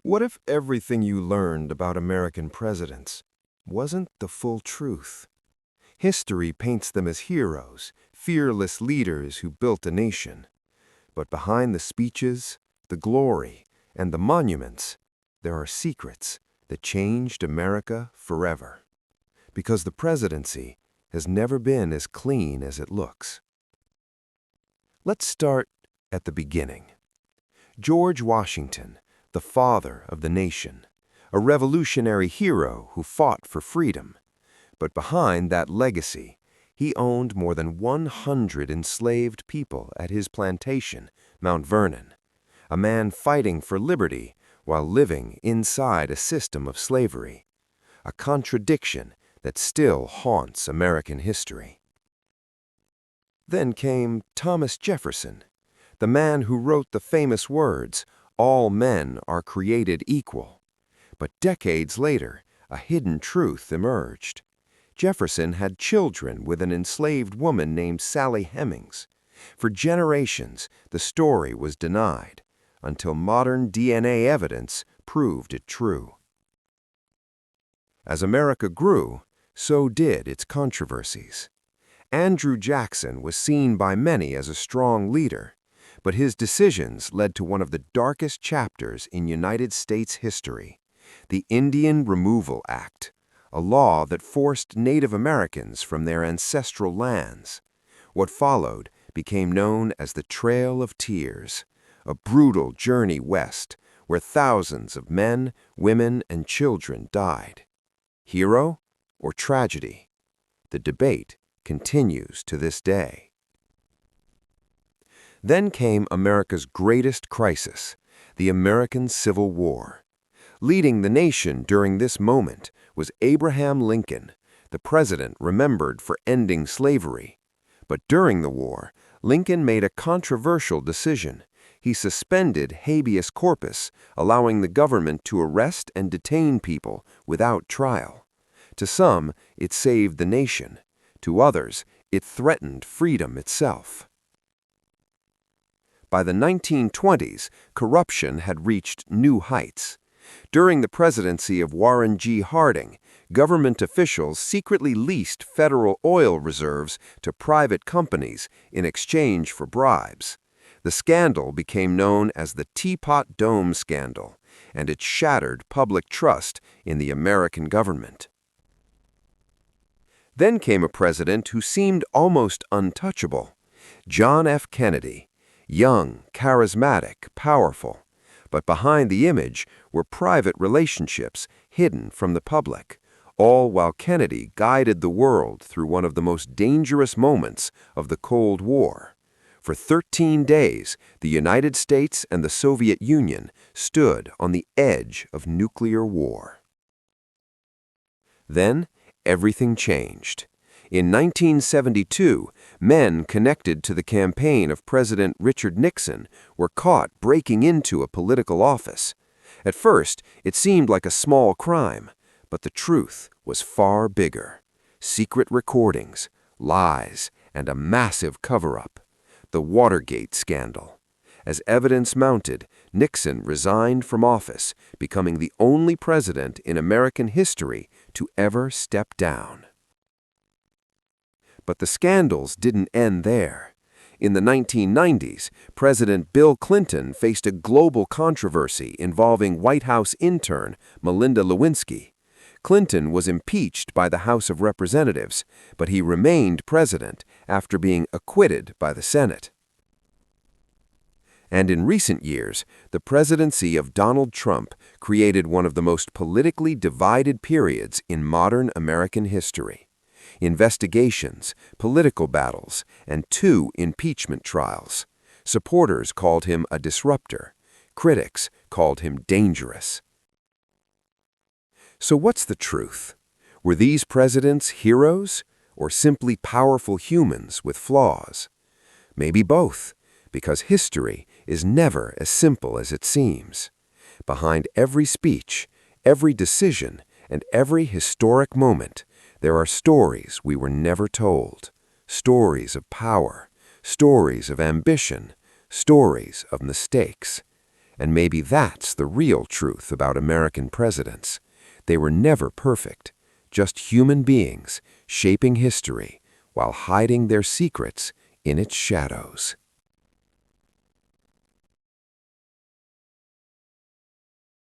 What if everything you learned about American presidents wasn't the full truth? History paints them as heroes, fearless leaders who built a nation. But behind the speeches, the glory, and the monuments, there are secrets that changed America forever. Because the presidency has never been as clean as it looks. Let's start at the beginning. George Washington, the father of the nation, a revolutionary hero who fought for freedom. But behind that legacy, he owned more than 100 enslaved people at his plantation, Mount Vernon, a man fighting for liberty while living inside a system of slavery, a contradiction that still haunts American history. Then came Thomas Jefferson, the man who wrote the famous words, "All men are created equal." But decades later, a hidden truth emerged. Jefferson had children with an enslaved woman named Sally Hemings. For generations, the story was denied, until modern DNA evidence proved it true. As America grew, so did its controversies. Andrew Jackson was seen by many as a strong leader, but his decisions led to one of the darkest chapters in United States history, the Indian Removal Act, a law that forced Native Americans from their ancestral lands. What followed became known as the Trail of Tears, a brutal journey west where thousands of men, women, and children died. Hero or tragedy? The debate continues to this day. Then came America's greatest crisis, the American Civil War. Leading the nation during this moment was Abraham Lincoln, the president remembered for ending slavery. But during the war, Lincoln made a controversial decision. He suspended habeas corpus, allowing the government to arrest and detain people without trial. To some, it saved the nation. To others, it threatened freedom itself. By the 1920s, corruption had reached new heights. During the presidency of Warren G. Harding, government officials secretly leased federal oil reserves to private companies in exchange for bribes. The scandal became known as the Teapot Dome scandal, and it shattered public trust in the American government. Then came a president who seemed almost untouchable, John F. Kennedy, young, charismatic, powerful. But behind the image were private relationships hidden from the public, all while Kennedy guided the world through one of the most dangerous moments of the Cold War. For 13 days, the United States and the Soviet Union stood on the edge of nuclear war. Then, everything changed. In 1972, men connected to the campaign of President Richard Nixon were caught breaking into a political office. At first, it seemed like a small crime, but the truth was far bigger. Secret recordings, lies, and a massive cover-up. The Watergate scandal. As evidence mounted, Nixon resigned from office, becoming the only president in American history to ever step down. But the scandals didn't end there. In the 1990s, President Bill Clinton faced a global controversy involving White House intern Melinda Lewinsky. Clinton was impeached by the House of Representatives, but he remained president after being acquitted by the Senate. And in recent years, the presidency of Donald Trump created one of the most politically divided periods in modern American history. Investigations, political battles, and 2 impeachment trials. Supporters called him a disruptor. Critics called him dangerous. So what's the truth? Were these presidents heroes, or simply powerful humans with flaws? Maybe both, because history is never as simple as it seems. Behind every speech, every decision, and every historic moment, there are stories we were never told, stories of power, stories of ambition, stories of mistakes. And maybe that's the real truth about American presidents. They were never perfect, just human beings shaping history while hiding their secrets in its shadows.